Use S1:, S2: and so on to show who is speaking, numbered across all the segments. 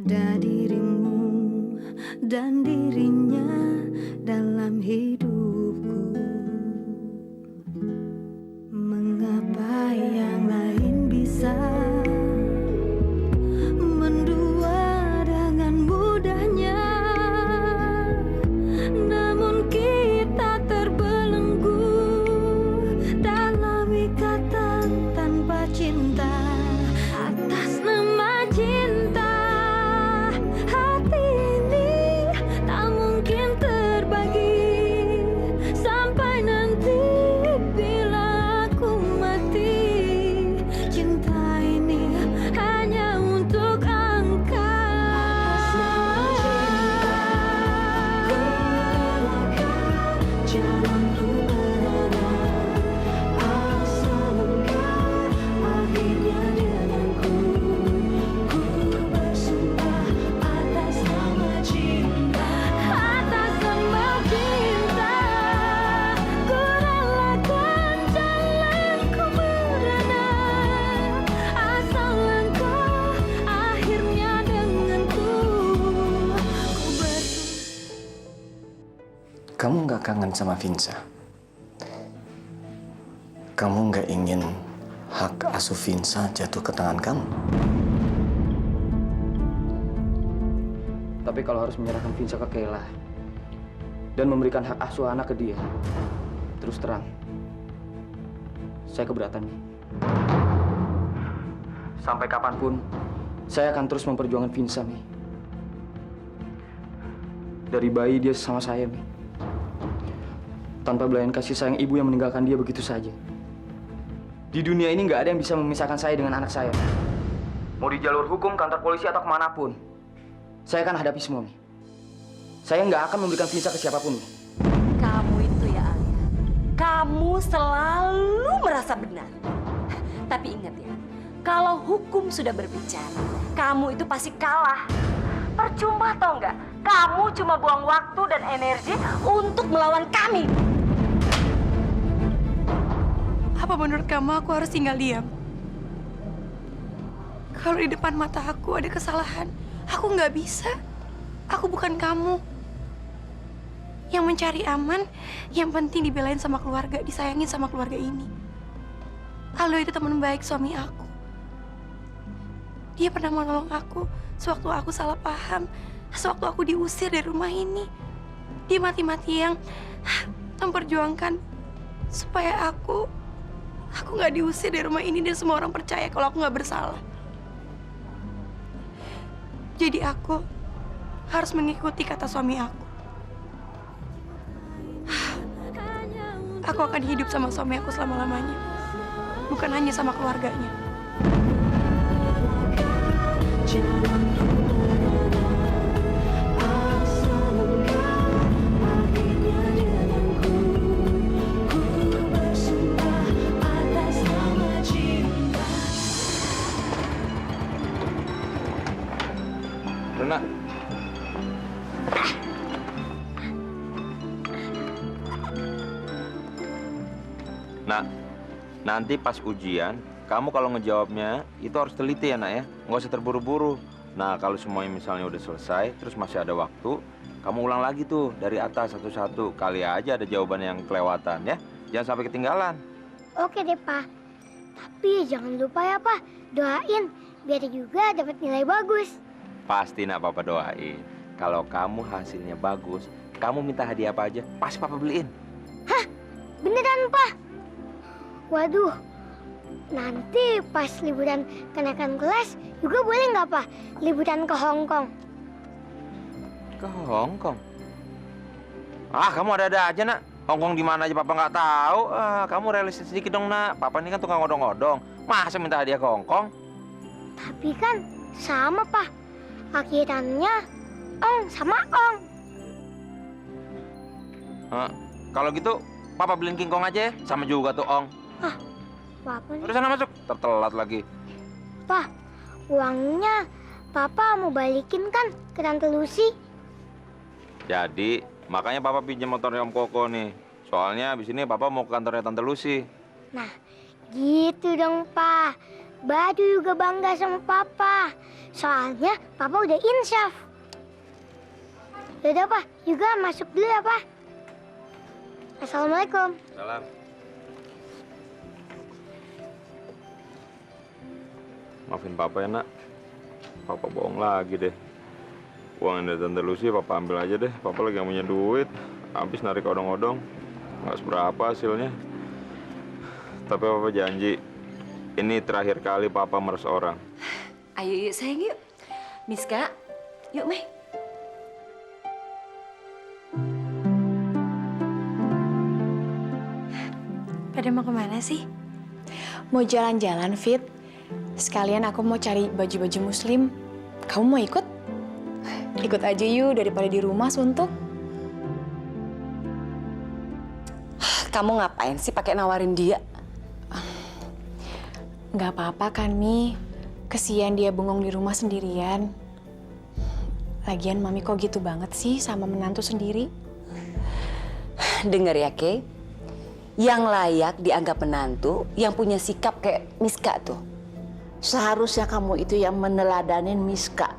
S1: ada dirimu dan dirinya dalam hidupku. Mengapa yang lain bisa mendua dengan mudahnya, namun kita terbelenggu dalam ikatan tanpa cinta. Atas nama cinta, hati ini tak mungkin terbagi sampai nanti bila aku mati. Cinta ini hanya untuk engkau. Jalanku berada asal engkau akhirnya denganku. Ku bersumpah atas nama cinta, atas nama cinta, ku relakan jalanku berada asal engkau akhirnya denganku. Ku bersumpah.
S2: Kamu nggak kangen sama Vinsa? Kamu nggak ingin hak asuh Vinsa jatuh ke tangan kamu?
S3: Tapi kalau harus menyerahkan Vinsa ke Kayla dan memberikan hak asuh anak ke dia, terus terang, saya keberatan. Sampai kapanpun, saya akan terus memperjuangkan Vinsa, Mi. Dari bayi dia sama saya, Mi. Tanpa belayan kasih sayang ibu yang meninggalkan dia begitu saja. Di dunia ini nggak ada yang bisa memisahkan saya dengan anak saya. Mau di jalur hukum, kantor polisi, atau kemanapun, saya akan hadapi semua, Mi. Saya nggak akan memberikan Vinsa ke siapapun, Mi.
S4: Kamu itu ya, Alia. Kamu selalu merasa benar. Tapi ingat ya, kalau hukum sudah berbicara, kamu itu pasti kalah. Percuma tau nggak? Kamu cuma buang waktu dan energi untuk melawan kami.
S5: Apa menurut kamu aku harus tinggal diam? Kalau di depan mata aku ada kesalahan, aku nggak bisa. Aku bukan kamu. Yang mencari aman, yang penting dibelain sama keluarga, disayangin sama keluarga ini. Aldo itu teman baik suami aku. Dia pernah menolong aku sewaktu aku salah paham, sewaktu aku diusir dari rumah ini. Dia mati-mati yang memperjuangkan supaya aku nggak diusir dari rumah ini dan semua orang percaya kalau aku nggak bersalah. Jadi aku harus mengikuti kata suami aku. Aku akan hidup sama suami aku selama-lamanya, bukan hanya sama keluarganya.
S6: Luna. Nak, nanti pas ujian, kamu kalau ngejawabnya itu harus teliti ya, Nak ya. Nggak usah terburu-buru. Nah, kalau semuanya misalnya udah selesai, terus masih ada waktu, kamu ulang lagi tuh dari atas satu-satu. Kali aja ada jawaban yang kelewatan ya. Jangan sampai ketinggalan.
S7: Oke deh, Pak. Tapi jangan lupa ya, Pak. Doain biar juga dapat nilai bagus.
S6: Pasti Nak Papa doain. Kalau kamu hasilnya bagus, kamu minta hadiah apa aja, pasti Papa beliin.
S7: Hah? Beneran, Pak? Waduh, nanti pas liburan kenaikan kelas juga boleh nggak, Pak? Liburan ke Hong Kong.
S6: Ke Hong Kong? Ah, kamu ada-ada aja, Nak. Hong Kong di mana aja Papa nggak tahu. Ah, kamu realistis sedikit dong, Nak. Papa ini kan tukang odong-odong. Masa minta hadiah ke Hong Kong?
S7: Tapi kan sama, Pak. Akhirannya Ong sama Ong.
S6: Kalau gitu, Papa beliin King Kong aja ya. Sama juga tuh Ong.
S7: Hah? Apa nih?
S6: Udah sana masuk. Tertelat lagi.
S7: Pak, uangnya Papa mau balikin kan ke Tante Lucy?
S6: Jadi, makanya Papa pinjam motornya Om Koko nih. Soalnya abis ini Papa mau ke kantornya Tante Lucy.
S7: Nah, gitu dong, Pak. Badu juga bangga sama papa. Soalnya papa udah insaf. Yaudah pak, juga masuk dulu ya pak. Assalamualaikum.
S6: Salam. Maafin papa ya, Nak. Papa bohong lagi deh. Uang yang dari Tante Lucy papa ambil aja deh. Papa lagi gak punya duit. Habis narik odong-odong. Nggak seberapa hasilnya. Tapi papa janji, ini terakhir kali papa meres orang.
S4: Ayo yuk sayang yuk. Miska, yuk Mei.
S5: Pada mau kemana sih?
S8: Mau jalan-jalan, Fit. Sekalian aku mau cari baju-baju muslim. Kamu mau ikut? Ikut aja yuk, daripada di rumah suntuk.
S4: Kamu ngapain sih pakai nawarin dia?
S8: Nggak apa-apa kan, Mi. Kesian dia bengong di rumah sendirian. Lagian Mami kok gitu banget sih sama menantu sendiri?
S4: Dengar ya, Kay. Yang layak dianggap menantu, yang punya sikap kayak Miska tuh.
S9: Seharusnya kamu itu yang meneladanin Miska.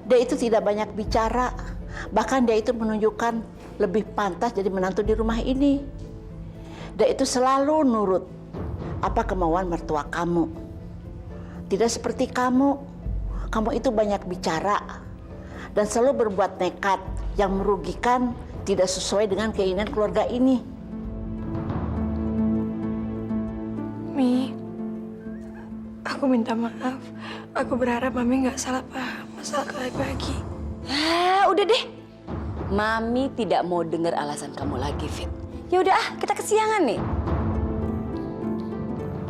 S9: Dia itu tidak banyak bicara. Bahkan dia itu menunjukkan lebih pantas jadi menantu di rumah ini. Dia itu selalu nurut apa kemauan mertua kamu. Tidak seperti kamu. Kamu itu banyak bicara dan selalu berbuat nekat yang merugikan, tidak sesuai dengan keinginan keluarga ini.
S5: Mi, aku minta maaf. Aku berharap Mami nggak salah paham masalah pagi.
S4: Udah deh. Mami tidak mau dengar alasan kamu lagi, Fit. Ya udah kita kesiangan nih.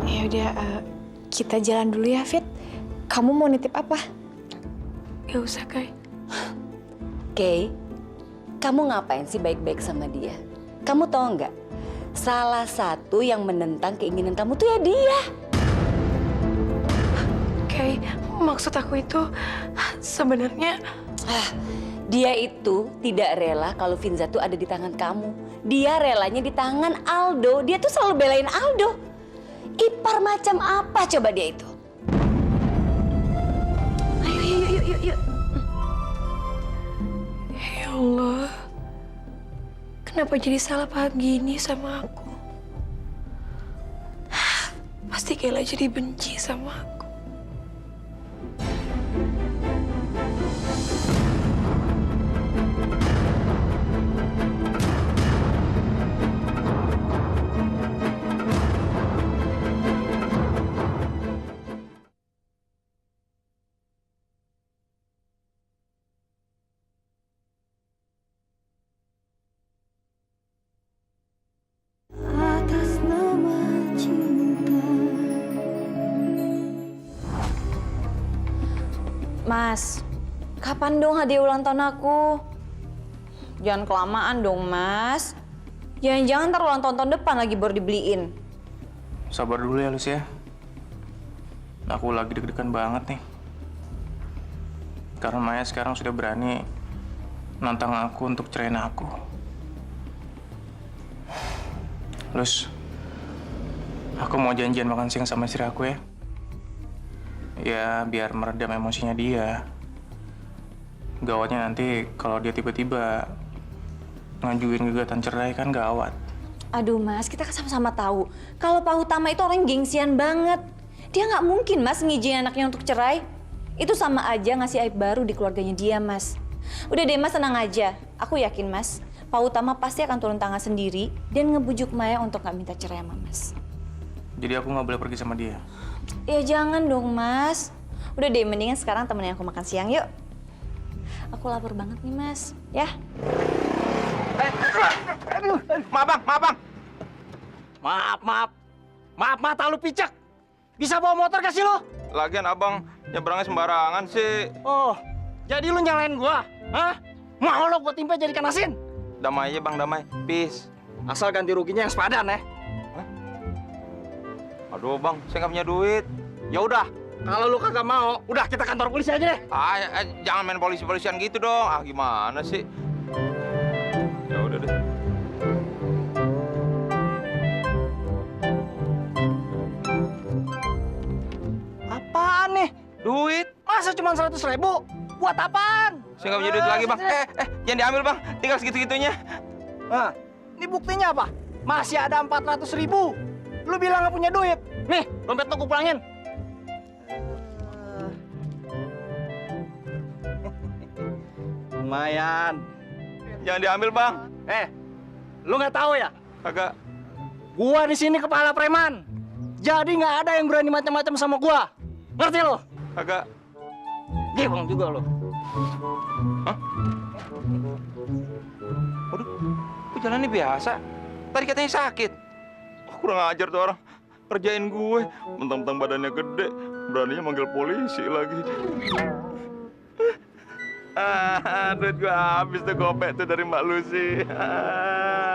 S8: Ya udah, kita jalan dulu ya, Fit. Kamu mau nitip apa?
S5: Gak usah, Kay.
S4: Kay, kamu ngapain sih baik-baik sama dia? Kamu tahu nggak? Salah satu yang menentang keinginan kamu tuh ya dia.
S5: Kay, maksud aku itu sebenarnya
S4: Dia itu tidak rela kalau Vinza tuh ada di tangan kamu. Dia relanya di tangan Aldo. Dia tuh selalu belain Aldo. Ipar macam apa coba dia itu? Ayo, yuk.
S5: ya Allah. Kenapa jadi salah paham gini sama aku? Pasti Kayla jadi benci sama aku.
S1: Atas nama cinta.
S10: Mas, kapan dong hadiah ulang tahun aku? Jangan kelamaan dong, Mas. Jangan-jangan ntar ulang tahun depan lagi baru dibeliin.
S3: Sabar dulu ya, Lucia. Aku lagi deg-degan banget nih. Karena Maya sekarang sudah berani nantang aku untuk ceraiin aku. Lus, aku mau janjian makan siang sama istri aku ya. Ya, biar meredam emosinya dia. Gawatnya nanti kalau dia tiba-tiba ngajuin gugatan cerai kan gawat.
S10: Aduh, Mas, kita kan sama-sama tahu kalau Pak Utama itu orang yang gengsian banget. Dia nggak mungkin, Mas, ngizinin anaknya untuk cerai. Itu sama aja ngasih aib baru di keluarganya dia, Mas. Udah deh, Mas, tenang aja. Aku yakin, Mas, Pak Utama pasti akan turun tangan sendiri dan ngebujuk Maya untuk nggak minta cerai sama Mas.
S3: Jadi aku nggak boleh pergi sama dia.
S10: Ya jangan dong, Mas. Udah deh, mendingan sekarang temenin aku makan siang yuk. Aku lapar banget nih, Mas. Ya.
S3: Maaf, Bang. Maaf, mata lu picek. Bisa bawa motor gak sih lo?
S6: Lagian abang nyebrangnya sembarangan sih.
S3: Oh, jadi lu nyalain gua? Hah? Mau lo gua timpa jadi ikan asin?
S6: Damai aja bang, damai. Peace.
S3: Asal ganti ruginya yang sepadan ya.
S6: Aduh bang, saya nggak punya duit.
S3: Ya udah, kalau lu kagak mau, udah kita kantor polisi aja deh.
S6: Jangan main polisi-polisian gitu dong. Gimana sih? Ya udah deh.
S3: Duit? Masa cuma 100.000? Buat apaan?
S6: Saya nggak punya duit lagi, Bang. Jangan diambil, Bang. Tinggal segitu-gitunya.
S3: Nah, ini buktinya apa? Masih ada 400.000. Lu bilang nggak punya duit. Nih, dompet lu pulangin. Lumayan.
S6: Jangan diambil, Bang.
S3: Lu nggak tahu ya?
S6: Kagak.
S3: Gua di sini kepala preman. Jadi nggak ada yang berani macam-macam sama gua. Ngerti lo?
S6: Kagak.
S3: Gimong juga lo.
S6: Hah? Waduh, kok jalannya biasa? Tadi katanya sakit. Oh, kurang ajar tuh orang. Kerjain gue, mentang-mentang badannya gede, beraninya manggil polisi lagi. Duit gue habis tuh gopek tuh dari Mbak Lucy.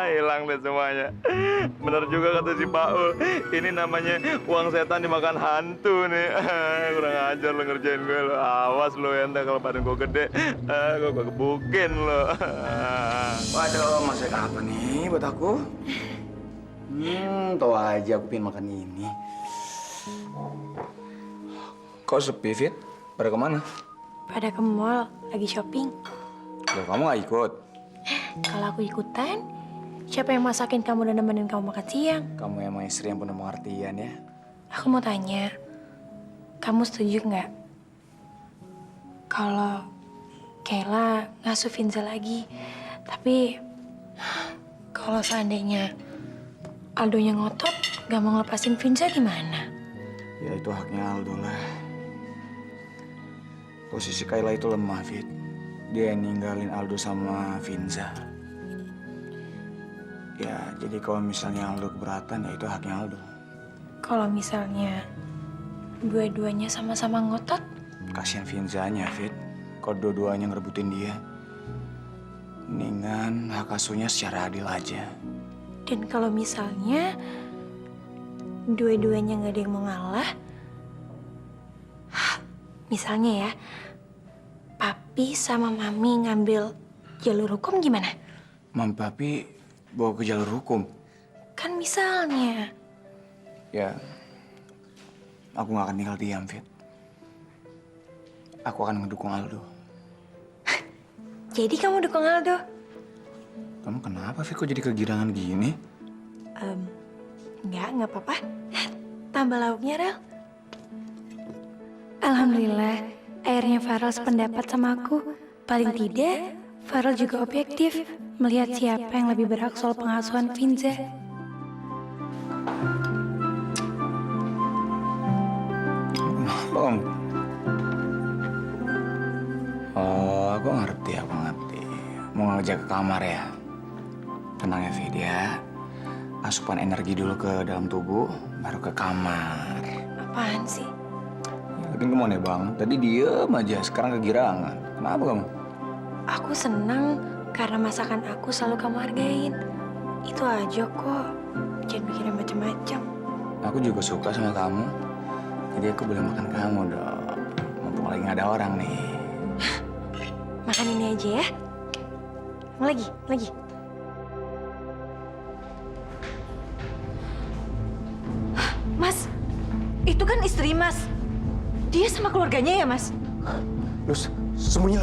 S6: Hilang deh semuanya. Bener juga kata si Paul. Ini namanya uang setan dimakan hantu nih. Kurang ajar lo ngerjain gue lo. Awas lo ente kalau badan gue gede. Gue gebukin lo.
S3: Waduh, masak apa nih buat aku? Tahu aja aku pengen makan ini. Kok sepi, Fit? Pada kemana?
S5: Pada ke mall, lagi shopping.
S3: Loh, kamu gak ikut?
S5: Kalau aku ikutan, siapa yang masakin kamu dan nemenin kamu makan siang?
S3: Kamu emang istri yang penuh pengertian ya.
S5: Aku mau tanya, kamu setuju nggak kalau Kayla ngasuh Vinza lagi? Tapi kalau seandainya Aldonya ngotot, gak mau ngelepasin Vinza gimana?
S3: Ya itu haknya Aldo lah. Posisi Kayla itu lemah, Fit. Dia yang ninggalin Aldo sama Vinza. Ya, jadi kalau misalnya Aldo keberatan, ya itu haknya Aldo.
S5: Kalau misalnya dua-duanya sama-sama ngotot,
S3: Kasihan Vinzanya, Fit. Kalau dua-duanya ngerebutin dia. Mendingan hak asuhnya secara adil aja.
S5: dan kalau misalnya dua-duanya nggak ada yang mau ngalah, misalnya ya, Papi sama Mami ngambil jalur hukum gimana?
S3: Mami Papi bawa ke jalur hukum?
S5: Kan misalnya.
S3: Ya, aku nggak akan tinggal diam, Fit. Aku akan mendukung Aldo.
S5: Jadi kamu dukung Aldo?
S3: Kamu kenapa, Fit? Kok jadi kegirangan gini?
S5: Nggak apa-apa. Tambah lauknya, Rel. Alhamdulillah, akhirnya Farel sependapat sama aku. Paling tidak, Farel juga objektif melihat siapa yang lebih berhak soal pengasuhan Vinza.
S3: Kenapa kamu? Oh, aku ngerti. Mau ngajak ke kamar ya? Tenang ya, Fit ya. Asupan energi dulu ke dalam tubuh, baru ke kamar.
S5: Apaan sih?
S3: Lagian kamu aneh banget. Tadi diem aja, sekarang kegirangan. Kenapa kamu?
S5: Aku senang karena masakan aku selalu kamu hargain. Itu aja kok. Jangan mikirin macam-macam.
S3: Aku juga suka sama kamu. Jadi aku boleh makan kamu dong. Mumpung lagi nggak ada orang nih.
S5: Makan ini aja ya. Mau lagi.
S10: Mas, itu kan istri Mas. Dia sama keluarganya ya, Mas?
S2: Lus, sembunyi.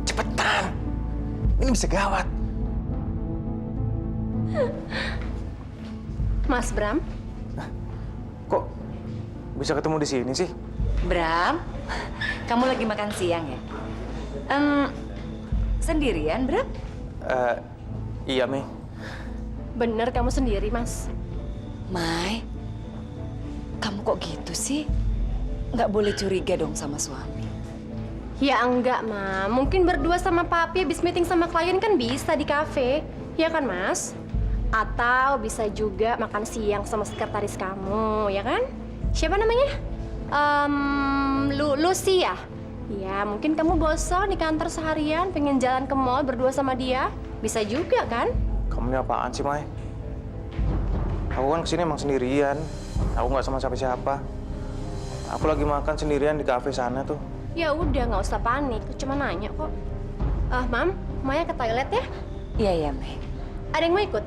S2: Cepetan. Ini bisa gawat.
S11: Mas Bram?
S2: Kok bisa ketemu di sini sih?
S4: Bram, kamu lagi makan siang ya? Sendirian, Bram?
S2: Iya, Mei.
S11: Bener kamu sendiri, Mas.
S4: Mai, kamu kok gitu sih? Nggak boleh curiga dong sama suami.
S11: Ya enggak, Ma. Mungkin berdua sama Papi habis meeting sama klien kan bisa di kafe. Ya kan, Mas? Atau bisa juga makan siang sama sekretaris kamu, ya kan? Siapa namanya? Lucy ya? Ya, mungkin kamu bosan di kantor seharian, pengen jalan ke mall berdua sama dia. Bisa juga kan?
S2: Kamu ini apaan sih, Mai? Aku kan kesini emang sendirian. Aku nggak sama siapa-siapa. Aku lagi makan sendirian di kafe sana tuh.
S11: Ya udah, nggak usah panik. Cuma nanya kok. Mam, Maya ke toilet ya?
S4: Iya, Mei.
S11: Ada yang mau ikut?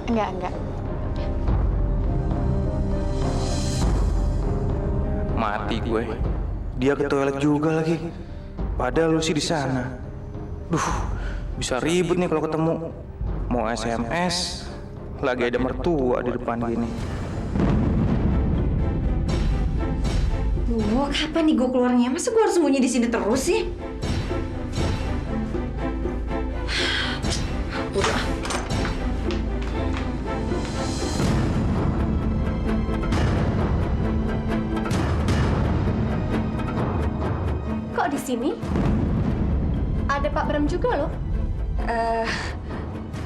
S5: Enggak.
S2: Mati gue. Dia ke toilet juga lagi. Padahal Lucy di sana. Duh, bisa ribut nih kalau ketemu. Mau SMS, lagi ada mertua di depan gini.
S10: Duh, kapan nih gue keluarnya? Masa gue harus sembunyi di sini terus sih? Udah.
S11: Kok di sini? Ada Pak Bram juga loh.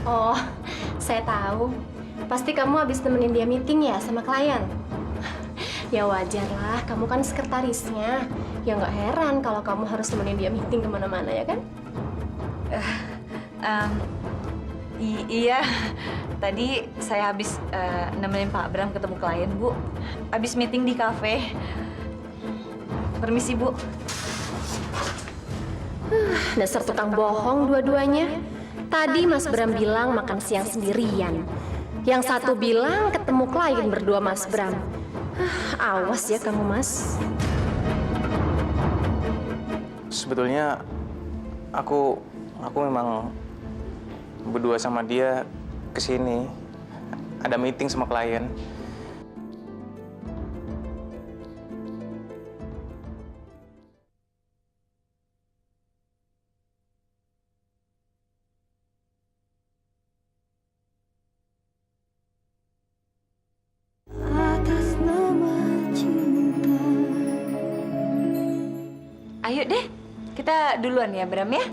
S11: Oh, saya tahu. Pasti kamu habis nemenin dia meeting ya sama klien. Ya wajar lah, kamu kan sekretarisnya. Ya nggak heran kalau kamu harus nemenin dia meeting kemana-mana ya kan?
S10: Iya, tadi saya habis nemenin Pak Bram ketemu klien, Bu. Habis meeting di kafe. Permisi, Bu.
S11: Dasar tukang bohong dua-duanya. Tadi Mas Bram bilang makan siang sendirian. Yang satu bilang ketemu klien berdua Mas Bram. Awas ya kamu, Mas.
S2: Sebetulnya aku memang berdua sama dia kesini. Ada meeting sama klien.
S1: Atas nama cinta.
S10: Ayo deh, kita duluan ya, Bram ya.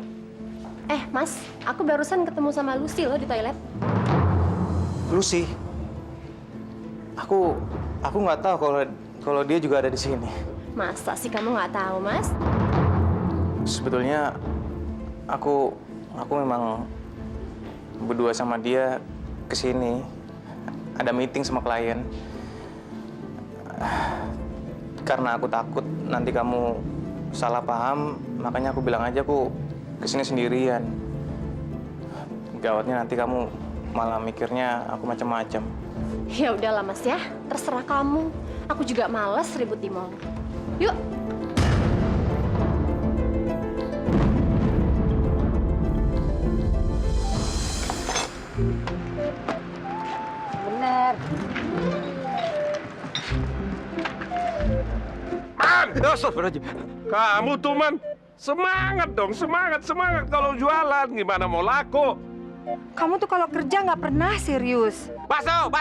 S11: Mas, aku barusan ketemu sama Lucy loh di toilet.
S2: Lucy, aku nggak tahu kalau dia juga ada di sini.
S11: Masa sih kamu nggak tahu, Mas?
S2: Sebetulnya aku memang berdua sama dia kesini. Ada meeting sama klien. Karena aku takut nanti kamu salah paham, makanya aku bilang aja aku kesini sendirian. Gawatnya nanti kamu malah mikirnya aku macam-macam.
S11: Ya udahlah, Mas ya. Terserah kamu. Aku juga males ribut di mall. Yuk.
S4: Bener.
S12: Man! Kamu tuh, Man. Semangat dong, semangat kalau jualan. Gimana mau laku?
S13: Kamu tuh kalau kerja nggak pernah serius.
S6: Baso!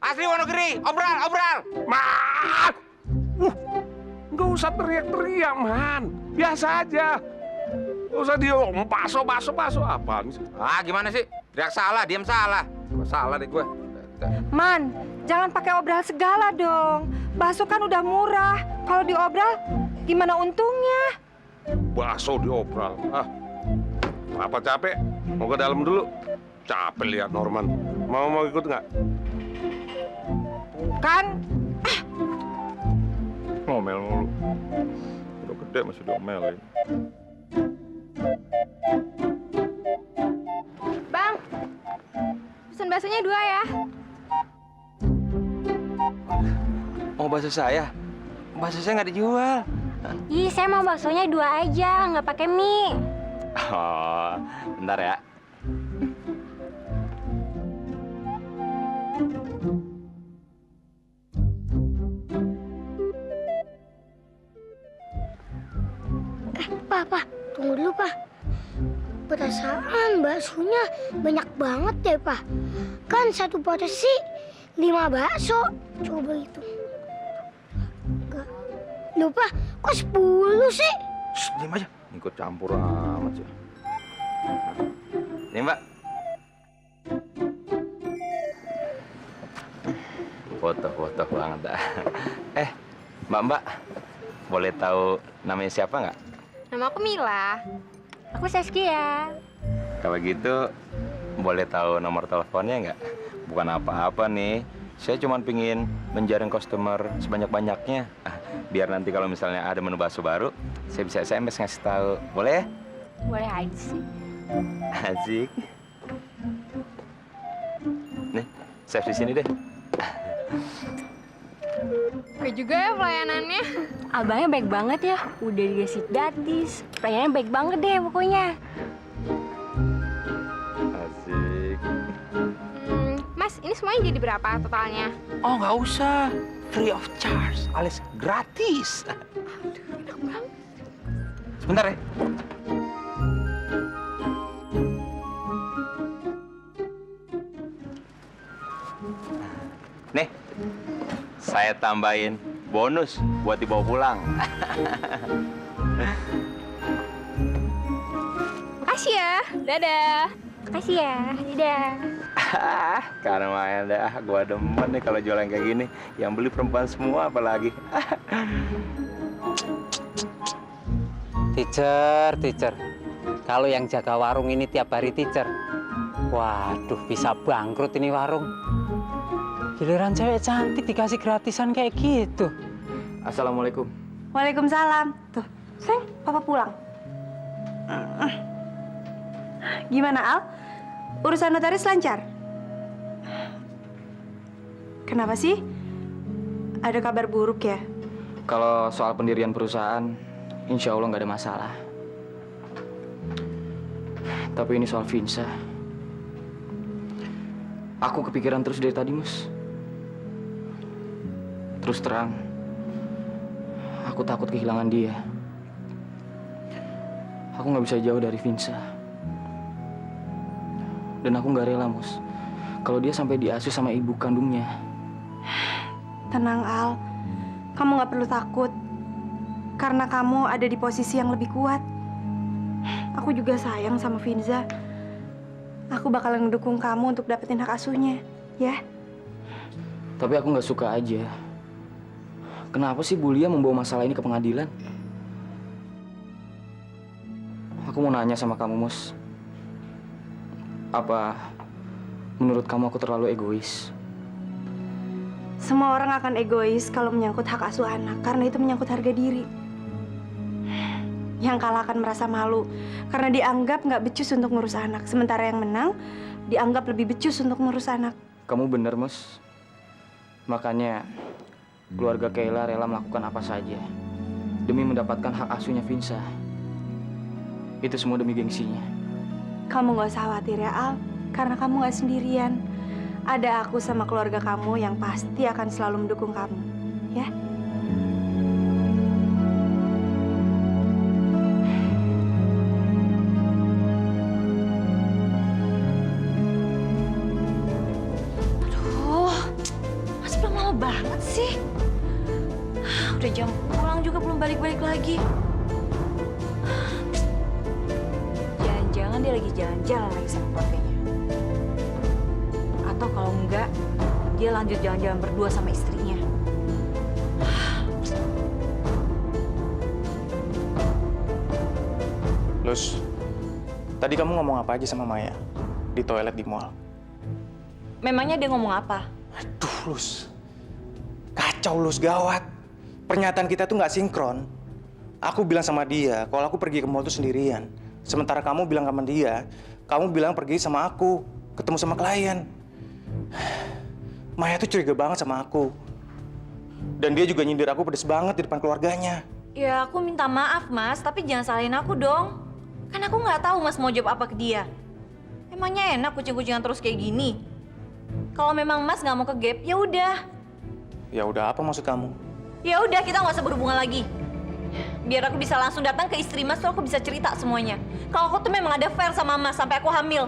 S6: Asli Wonogiri, obral!
S12: Man! Nggak usah teriak-teriak, Man. Biasa aja. Nggak usah diom, baso. Apaan sih?
S6: Ah, gimana sih? Teriak salah, diam salah. Salah deh gue.
S13: Man, jangan pakai obral segala dong. Bakso kan udah murah. Kalau diobral, gimana untungnya?
S12: Bakso diobral. Apa capek? Mau ke dalam dulu? Capek lihat Norman. Mau ikut nggak?
S13: Kan?
S12: Ngomel mulu. Udah gede masih diomelin.
S5: Bang, pesan baksonya 2 ya.
S6: Oh, bakso saya? Bakso saya nggak dijual.
S7: Ih, saya mau baksonya 2 aja, nggak pakai mie.
S6: Oh, bentar ya.
S7: Pak, tunggu dulu, Pak. Perasaan baksonya banyak banget deh, Pak. Kan satu porsi 5 bakso. Coba itu. Lupa, kok 10 sih?
S6: Shh, diam aja. Ikut campur amat sih. Ini, Mbak. Foto banget dah. Mbak, boleh tahu namanya siapa nggak?
S5: Nama aku Mila. Aku Saskia.
S6: Kalau gitu, boleh tahu nomor teleponnya nggak? Bukan apa-apa nih. Saya cuma pingin menjaring customer sebanyak-banyaknya. Biar nanti kalau misalnya ada menu bakso baru, saya bisa SMS ngasih tahu. Boleh ya?
S5: Boleh aja sih.
S6: Asik. Nih, save di sini deh.
S11: Oke juga ya pelayanannya. Abangnya baik banget ya. Udah dikasih gratis. Pelayanannya baik banget deh pokoknya.
S6: Asik.
S11: Mas, ini semuanya jadi berapa totalnya?
S12: Oh, nggak usah. Free of charge, alias gratis.
S6: Sebentar ya. Nih, saya tambahin bonus buat dibawa pulang.
S11: Makasih ya. Dadah. Makasih ya. Dadah.
S6: Karena main dah, gua demen nih kalau jualan kayak gini. Yang beli perempuan semua apalagi.
S14: Teacher. Kalau yang jaga warung ini tiap hari teacher. Waduh, bisa bangkrut ini warung. Giliran cewek cantik dikasih gratisan kayak gitu.
S3: Assalamualaikum.
S5: Waalaikumsalam. Tuh, sayang, papa pulang. Gimana, Al? Urusan notaris lancar? Kenapa sih? Ada kabar buruk ya?
S3: Kalau soal pendirian perusahaan, insya Allah nggak ada masalah. Tapi ini soal Vinsa. Aku kepikiran terus dari tadi, Mus. Terus terang, aku takut kehilangan dia. Aku nggak bisa jauh dari Vinsa. Dan aku nggak rela, Mus, kalau dia sampai diasuh sama ibu kandungnya.
S5: Tenang, Al. Kamu nggak perlu takut. Karena kamu ada di posisi yang lebih kuat. Aku juga sayang sama Vinza. Aku bakalan ngedukung kamu untuk dapetin hak asuhnya, ya?
S3: Tapi aku nggak suka aja. Kenapa sih Bu Lia membawa masalah ini ke pengadilan? Aku mau nanya sama kamu, Mus. Apa menurut kamu aku terlalu egois?
S5: Semua orang akan egois kalau menyangkut hak asuh anak, karena itu menyangkut harga diri. Yang kalah akan merasa malu, karena dianggap nggak becus untuk ngurus anak. Sementara yang menang, dianggap lebih becus untuk ngurus anak.
S3: Kamu bener, Mus. Makanya keluarga Kayla rela melakukan apa saja demi mendapatkan hak asuhnya Vinsa. Itu semua demi gengsinya.
S5: Kamu nggak usah khawatir ya, Al. Karena kamu nggak sendirian. Ada aku sama keluarga kamu yang pasti akan selalu mendukung kamu. Ya?
S10: Aduh, Mas belum lama banget sih. Udah jam pulang juga belum balik-balik lagi. Jangan-jangan dia lagi jalan-jalan lagi sama keluarganya. Atau kalau enggak, dia lanjut jalan-jalan berdua sama istrinya.
S2: Lus, tadi kamu ngomong apa aja sama Maya di toilet di mall?
S10: Memangnya dia ngomong apa?
S2: Aduh, Lus. Kacau, Lus, gawat. Pernyataan kita tuh nggak sinkron. Aku bilang sama dia, kalau aku pergi ke mall tuh sendirian. Sementara kamu bilang sama dia, kamu bilang pergi sama aku, ketemu sama klien. Maya tuh curiga banget sama aku. Dan dia juga nyindir aku pedes banget di depan keluarganya.
S10: Ya aku minta maaf Mas, tapi jangan salahin aku dong. Kan aku nggak tahu Mas mau jawab apa ke dia. Emangnya enak kucing-kucingan terus kayak gini? Kalau memang Mas nggak mau ke gap, ya udah.
S2: Ya udah, apa maksud kamu?
S10: Ya udah, kita nggak usah berhubungan lagi. Biar aku bisa langsung datang ke istri Mas, so aku bisa cerita semuanya. Kalau aku tuh memang ada affair sama Mas sampai aku hamil.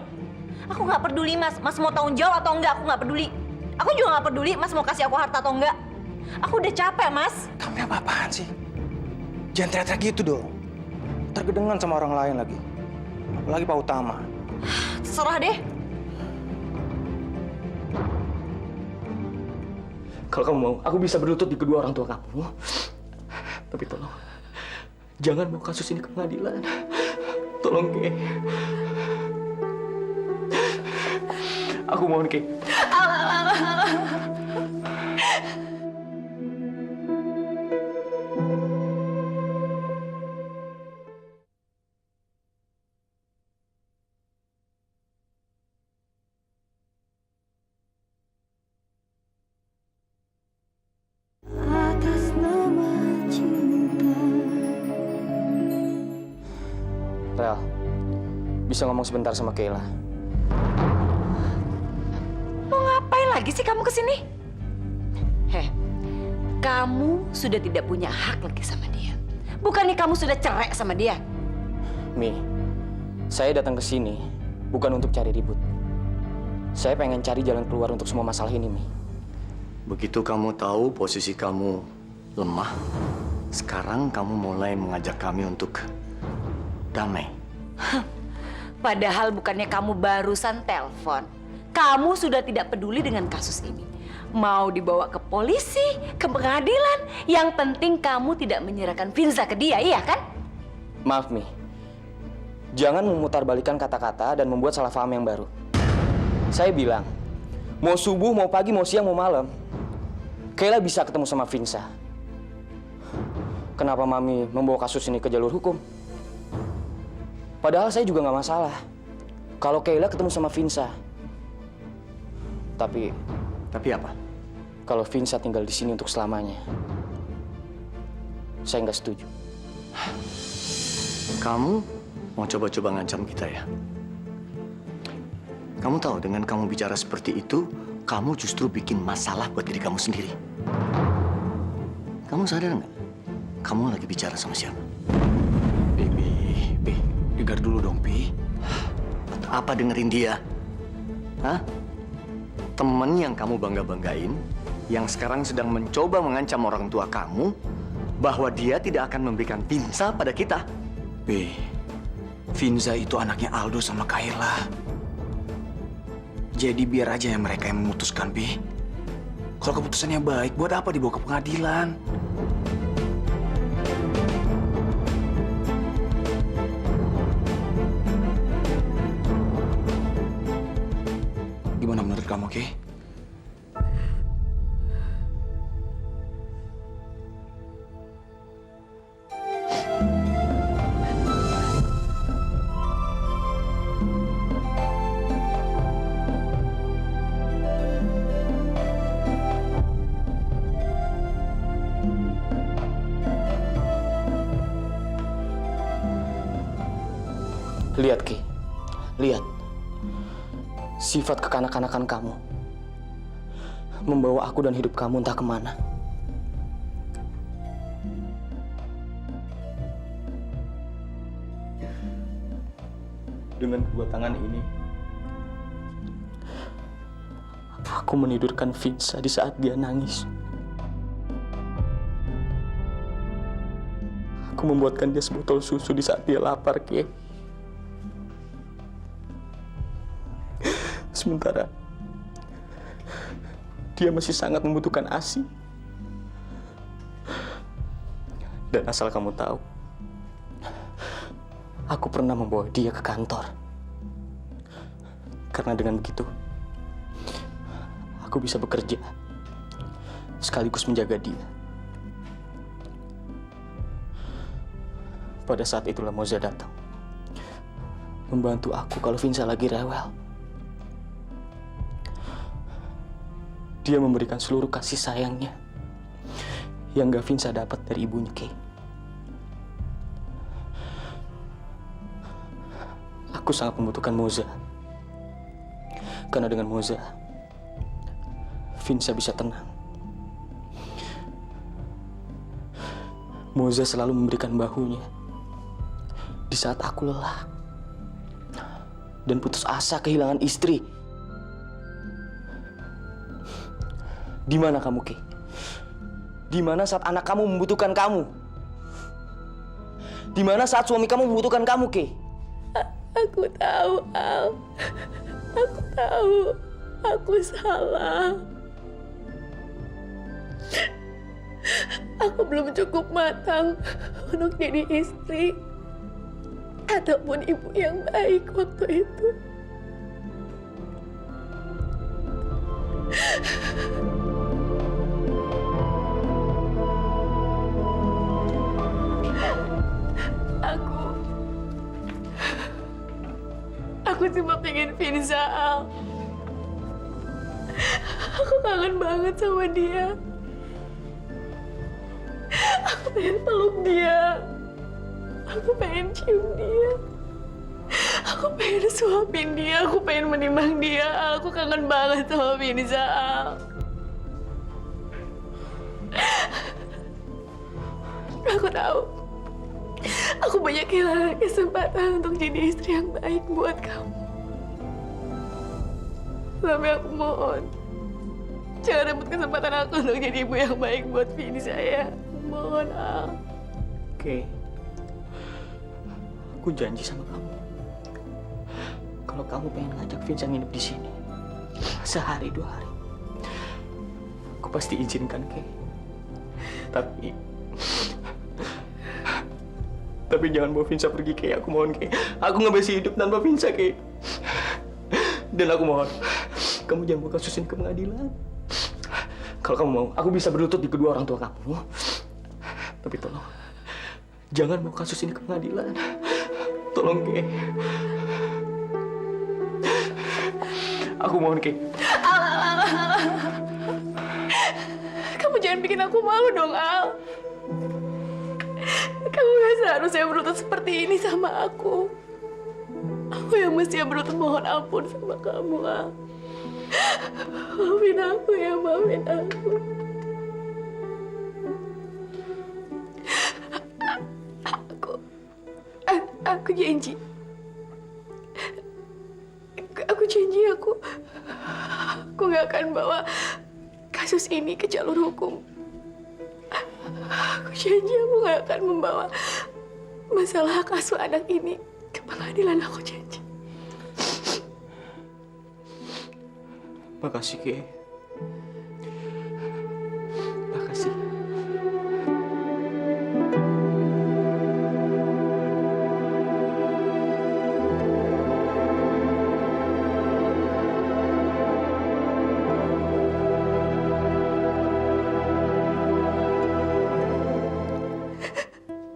S10: Aku nggak peduli Mas mau tanggung jawab atau enggak, aku nggak peduli. Aku juga nggak peduli Mas mau kasih aku harta atau enggak. Aku udah capek Mas.
S2: Kamu apa-apaan sih? Jangan teriak-teriak gitu dong. Tergedengan sama orang lain lagi. Apalagi Pak Utama.
S10: Terserah deh.
S3: Kalau kamu mau, aku bisa berlutut di kedua orang tua kamu. Tapi tolong, jangan bawa kasus ini ke pengadilan. Tolong, Kay. Aku mohon, Kay.
S1: atas
S3: Vel, bisa ngomong sebentar sama Kayla?
S4: Mau ngapain lagi sih kamu kesini? Kamu sudah tidak punya hak lagi sama dia. Bukannya kamu sudah cerai sama dia?
S3: Mi, saya datang ke sini bukan untuk cari ribut. Saya pengen cari jalan keluar untuk semua masalah ini, Mi.
S15: Begitu kamu tahu posisi kamu lemah, sekarang kamu mulai mengajak kami untuk damai.
S4: Padahal bukannya kamu barusan telepon. Kamu sudah tidak peduli dengan kasus ini. Mau dibawa ke polisi, ke pengadilan. Yang penting kamu tidak menyerahkan Finza ke dia, iya kan?
S3: Maaf, Mi. Jangan memutarbalikkan kata-kata dan membuat salah paham yang baru. Saya bilang, mau subuh, mau pagi, mau siang, mau malam, Kayla bisa ketemu sama Finza. Kenapa Mami membawa kasus ini ke jalur hukum? Padahal saya juga nggak masalah kalau Kayla ketemu sama Finza. Tapi apa? Kalau Finza tinggal di sini untuk selamanya, saya nggak setuju.
S15: Kamu mau coba-coba ngancam kita ya? Kamu tahu dengan kamu bicara seperti itu, kamu justru bikin masalah buat diri kamu sendiri. Kamu sadar nggak? Kamu lagi bicara sama siapa? Pi, dengar dulu dong, Pi. Apa dengerin dia? Hah? Temen yang kamu bangga-banggain, yang sekarang sedang mencoba mengancam orang tua kamu, bahwa dia tidak akan memberikan Finza pada kita.
S2: Pi, Finza itu anaknya Aldo sama Kayla. Jadi biar aja yang mereka yang memutuskan, Pi. Kalau keputusannya baik, buat apa dibawa ke pengadilan? Gimana menurut kamu, Ki?
S3: Lihat, Ki. Lihat. Sifat kekanak-kanakan kamu membawa aku dan hidup kamu entah kemana. Dengan kedua tangan ini, aku menidurkan Finza di saat dia nangis. Aku membuatkan dia sebotol susu di saat dia lapar, Ki. Sementara dia masih sangat membutuhkan ASI. Dan asal kamu tahu, aku pernah membawa dia ke kantor. Karena dengan begitu, aku bisa bekerja sekaligus menjaga dia. Pada saat itulah Moza datang, membantu aku kalau Finza lagi rewel. Dia memberikan seluruh kasih sayangnya yang gak Finza dapat dari ibunya, Kay. Aku sangat membutuhkan Moza. Karena dengan Moza, Finza bisa tenang. Moza selalu memberikan bahunya di saat aku lelah dan putus asa kehilangan istri. Di mana kamu, Ki? Di mana saat anak kamu membutuhkan kamu? Di mana saat suami kamu membutuhkan kamu, Ki?
S5: Aku tahu, Al. Aku tahu. Aku salah. Aku belum cukup matang untuk jadi istri ataupun ibu yang baik waktu itu. Aku cuma pengen Finza, Al. Aku kangen banget sama dia. Aku pengen peluk dia. Aku pengen cium dia.
S8: Aku pengen suapin dia, aku pengen menimbang dia. Aku kangen banget sama Finza. Aku tahu, aku banyak kehilangan kesempatan untuk jadi istri yang baik buat kamu. Tapi aku mohon, jangan rebut kesempatan aku untuk jadi ibu yang baik buat Finza ya. Mohon, Al.
S3: Oke. Aku janji sama kamu. Kalau kamu pengen ngajak Vinsa nginep di sini, sehari 2 hari, aku pasti izinkan, Kay. Tapi jangan bawa Vinsa pergi, Kay. Aku mohon, Kay. Aku nggak bisa hidup tanpa Vinsa, Kay. Dan aku mohon, kamu jangan bawa kasus ini ke pengadilan. Kalau kamu mau, aku bisa berlutut di kedua orang tua kamu. Tapi tolong, jangan bawa kasus ini ke pengadilan. Tolong, Kay. Aku mohon, Kay.
S8: Al. Kamu jangan bikin aku malu dong, Al. Kamu gak seharusnya berlutut seperti ini sama aku. Aku yang mesti berlutut mohon ampun sama kamu, Al. Maafin aku ya, maafin aku. Aku janji. Aku janji aku gak akan bawa kasus ini ke jalur hukum. Aku janji aku gak akan membawa masalah hak asuh anak ini ke pengadilan. Aku janji.
S3: Makasih, Kay. Makasih.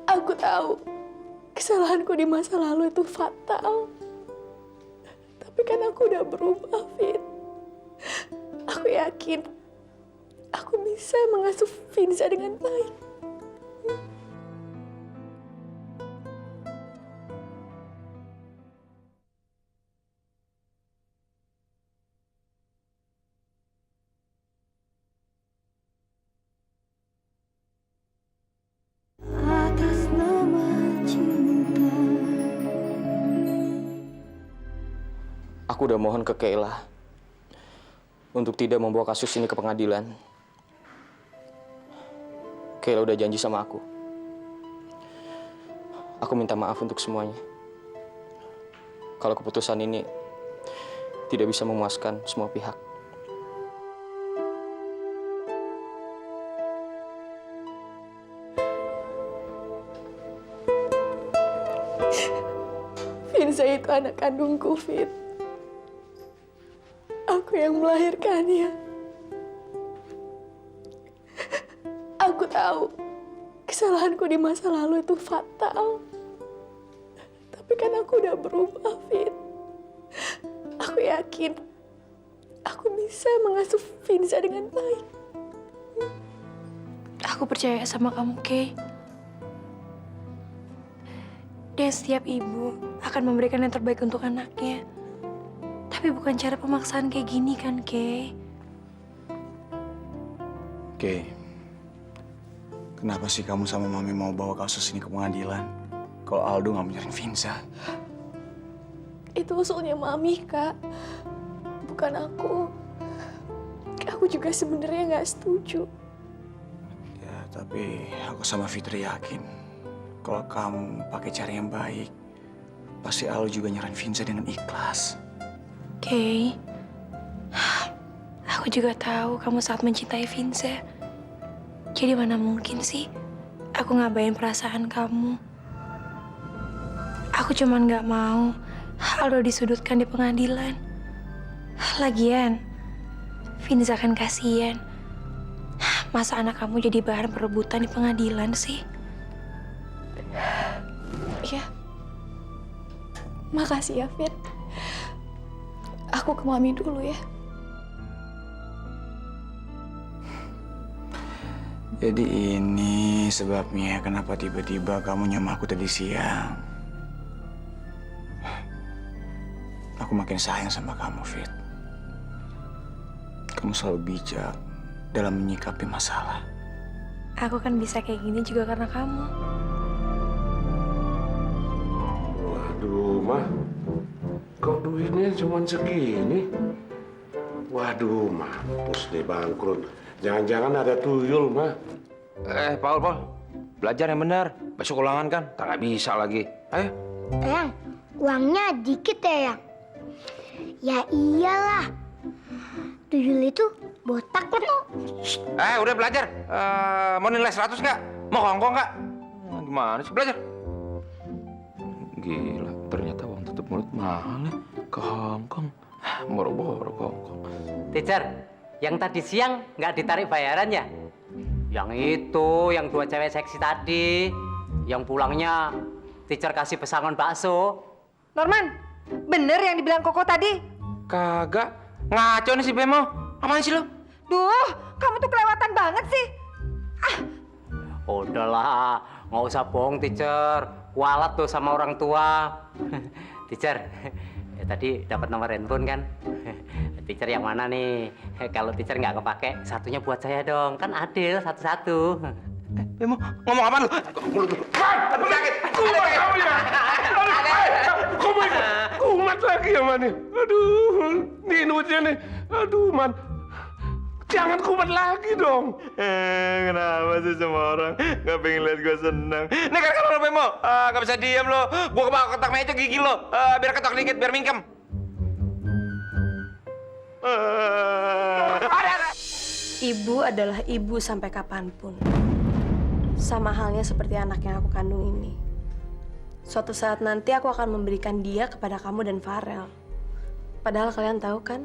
S8: Aku tahu kesalahanku di masa lalu itu fatal. Tapi kan aku udah berubah, Fit. Aku yakin aku bisa mengasuh Finza dengan baik.
S1: Atas nama cinta.
S3: Aku udah mohon ke Kayla untuk tidak membawa kasus ini ke pengadilan. Kayla udah janji sama aku. Aku minta maaf untuk semuanya. Kalau keputusan ini tidak bisa memuaskan semua pihak.
S8: Finza itu anak kandungku, Fit. Aku yang melahirkannya. Aku tahu kesalahanku di masa lalu itu fatal. Tapi kan aku udah berubah, Fit. Aku yakin aku bisa mengasuh Finza dengan baik.
S5: Aku percaya sama kamu, Kay. Dan setiap ibu akan memberikan yang terbaik untuk anaknya. Tapi bukan cara pemaksaan kayak gini kan, Kay?
S16: Kay, kenapa sih kamu sama Mami mau bawa kasus ini ke pengadilan? Kalau Aldo nggak menyerang Finza?
S8: Itu usulnya Mami, Kak. Bukan aku. Aku juga sebenarnya nggak setuju.
S16: Ya, tapi aku sama Fitri yakin kalau kamu pakai cara yang baik, pasti Aldo juga nyerang Finza dengan ikhlas.
S5: Kay, aku juga tahu kamu sangat mencintai Finza. Jadi mana mungkin sih aku ngabain perasaan kamu. Aku cuman gak mau Aldo disudutkan di pengadilan. Lagian, Finza kan kasihan. Masa anak kamu jadi bahan perebutan di pengadilan sih?
S8: Ya. Makasih ya, Fit. Aku ke Mami dulu ya.
S16: Jadi ini sebabnya kenapa tiba-tiba kamu nyama aku tadi siang. aku makin sayang sama kamu, Fit. Kamu selalu bijak dalam menyikapi masalah.
S5: Aku kan bisa kayak gini juga karena kamu.
S12: Waduh, Mah. Kok duitnya cuma segini? Waduh, mampus deh bangkrut. Jangan-jangan ada tuyul, Mah.
S6: Paul. Belajar yang benar. Besok ulangan kan? Tak nggak bisa lagi. Ayo.
S7: Eyang, uangnya dikit ya, Yang? Ya iyalah. Tuyul itu botak kan tuh.
S6: Udah belajar. Mau nilai 100 nggak? Mau Hongkong nggak? Gimana sih belajar? Gila, ternyata uang tutup mulut mahal nih. Ke Hongkong. Boro-boro ke Hongkong.
S14: Teacher, yang tadi siang nggak ditarik bayarannya? Yang itu, yang 2 cewek seksi tadi. Yang pulangnya teacher kasih pesangon bakso.
S13: Norman, bener yang dibilang Koko tadi?
S6: Kagak. Ngaco nih si Bemo. Apaan sih lo?
S13: Duh, kamu tuh kelewatan banget sih.
S14: Udahlah, nggak usah bohong, teacher. Kualat tuh sama orang tua. Teacher, tadi dapat nomor handphone kan? Teacher yang mana nih? Kalau teacher nggak kepake, satunya buat saya dong. Kan adil, satu-satu.
S6: Bemo, ngomong apa lu?
S12: Aduh, sakit. Kumat kamu ya. Kumat lagi ya, Man. Aduh, nih duitnya nih. Aduh, Man. Jangan kumat lagi dong.
S6: Kenapa sih semua orang nggak pengen lihat gue senang? Nih kan lo Bemo, nggak bisa diem lo. Gue kebawa ketak meja gigi lo, biar ketok dikit, biar mingkem.
S8: Ibu adalah ibu sampai kapanpun. Sama halnya seperti anak yang aku kandung ini. Suatu saat nanti aku akan memberikan dia kepada kamu dan Farel. Padahal kalian tahu kan,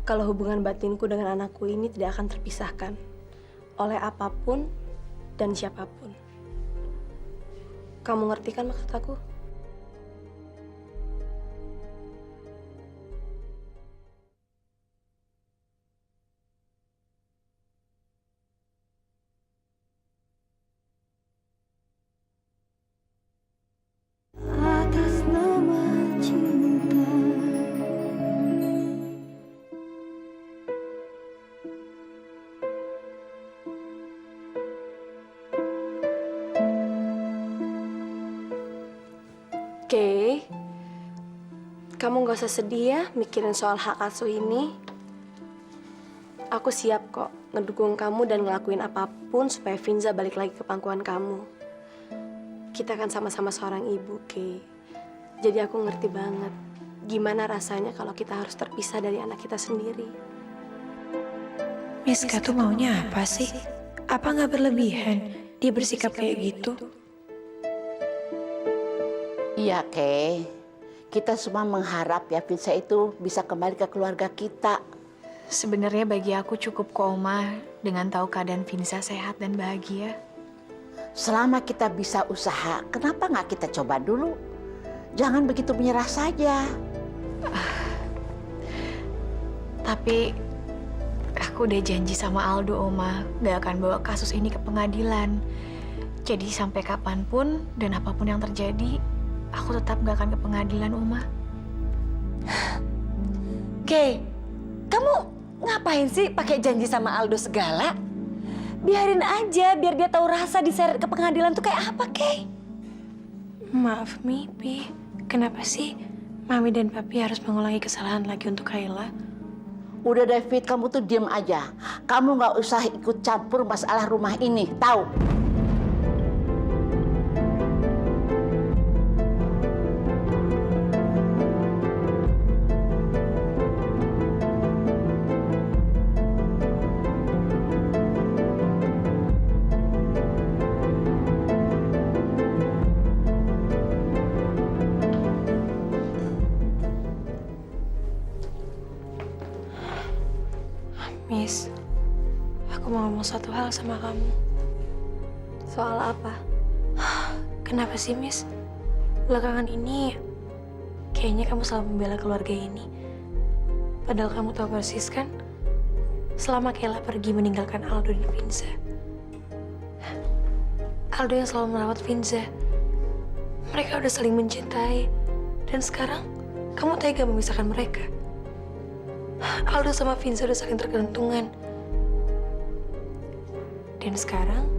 S8: kalau hubungan batinku dengan anakku ini tidak akan terpisahkan oleh apapun dan siapapun. Kamu ngerti kan maksud aku?
S1: Atas nama cinta.
S8: Oke, kamu gak usah sedih ya mikirin soal hak asuh ini. Aku siap kok ngedukung kamu dan ngelakuin apapun supaya Finza balik lagi ke pangkuan kamu. Kita kan sama-sama seorang ibu, Kay. Jadi aku ngerti banget gimana rasanya kalau kita harus terpisah dari anak kita sendiri.
S5: Miska tuh maunya apa sih? Apa nggak berlebihan dia bersikap kayak gitu?
S9: Iya, Kay. Kita semua mengharap ya Finza itu bisa kembali ke keluarga kita.
S5: Sebenarnya bagi aku cukup kok, Oma, dengan tahu keadaan Finza sehat dan bahagia.
S9: Selama kita bisa usaha, kenapa nggak kita coba dulu? Jangan begitu menyerah saja.
S5: Tapi aku udah janji sama Aldo, Oma, gak akan bawa kasus ini ke pengadilan. Jadi sampai kapanpun dan apapun yang terjadi, aku tetap gak akan ke pengadilan, Oma.
S4: Kay, kamu ngapain sih pakai janji sama Aldo segala? Biarin aja, biar dia tahu rasa diseret ke pengadilan tuh kayak apa, Kay.
S5: Maaf, Pi. Kenapa sih Mami dan Papi harus mengulangi kesalahan lagi untuk Kayla?
S9: Udah David, kamu tuh diem aja. Kamu nggak usah ikut campur masalah rumah ini, tahu?
S5: Miss, aku mau ngomong satu hal sama kamu.
S8: Soal apa?
S5: Kenapa sih, Miss? Belakangan ini, kayaknya kamu selalu membela keluarga ini. Padahal kamu tahu persis kan, selama Kayla pergi meninggalkan Aldo dan Finza. Aldo yang selalu merawat Finza. Mereka udah saling mencintai. Dan sekarang, Kamu tega memisahkan mereka. Aldo sama Vinza udah saling tergantungan. Dan sekarang,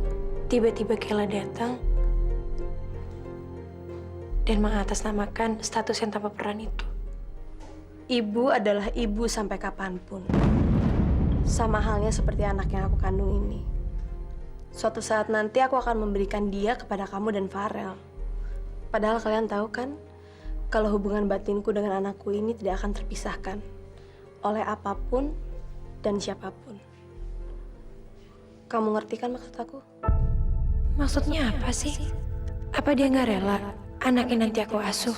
S5: tiba-tiba Kayla datang dan mengatasnamakan status yang tanpa peran itu.
S8: Ibu adalah ibu sampai kapanpun. Sama halnya seperti anak yang aku kandung ini. Suatu saat nanti aku akan memberikan dia kepada kamu dan Farel. Padahal kalian tahu kan, kalau hubungan batinku dengan anakku ini tidak akan terpisahkan oleh apapun dan siapapun. Kamu ngerti kan maksud aku?
S5: Maksudnya apa sih? Apa dia nggak rela anaknya nanti aku asuh?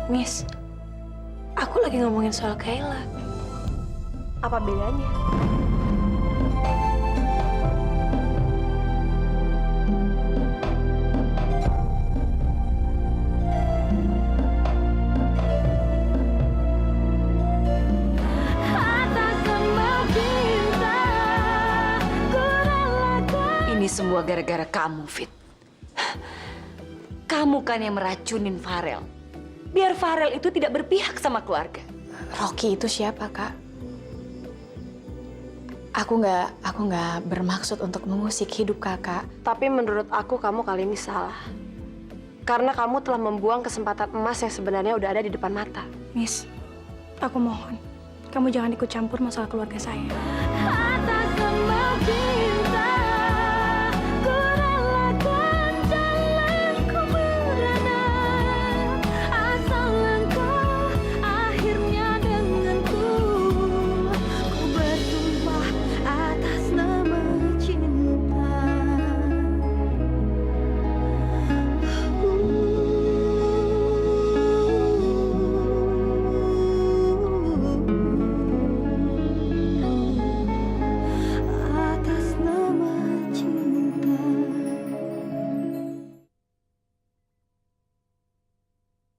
S5: Miss, aku lagi ngomongin soal Kayla.
S8: Apa bedanya?
S4: Ini semua gara-gara kamu, Fit. Kamu kan yang meracunin Farel. Biar Farel itu tidak berpihak sama keluarga.
S8: Rocky itu siapa, Kak? Aku nggak bermaksud untuk mengusik hidup kakak. Tapi menurut aku kamu kali ini salah. Karena kamu telah membuang kesempatan emas yang sebenarnya udah ada di depan mata.
S5: Miss, aku mohon, kamu jangan ikut campur masalah keluarga saya.
S1: Atas semua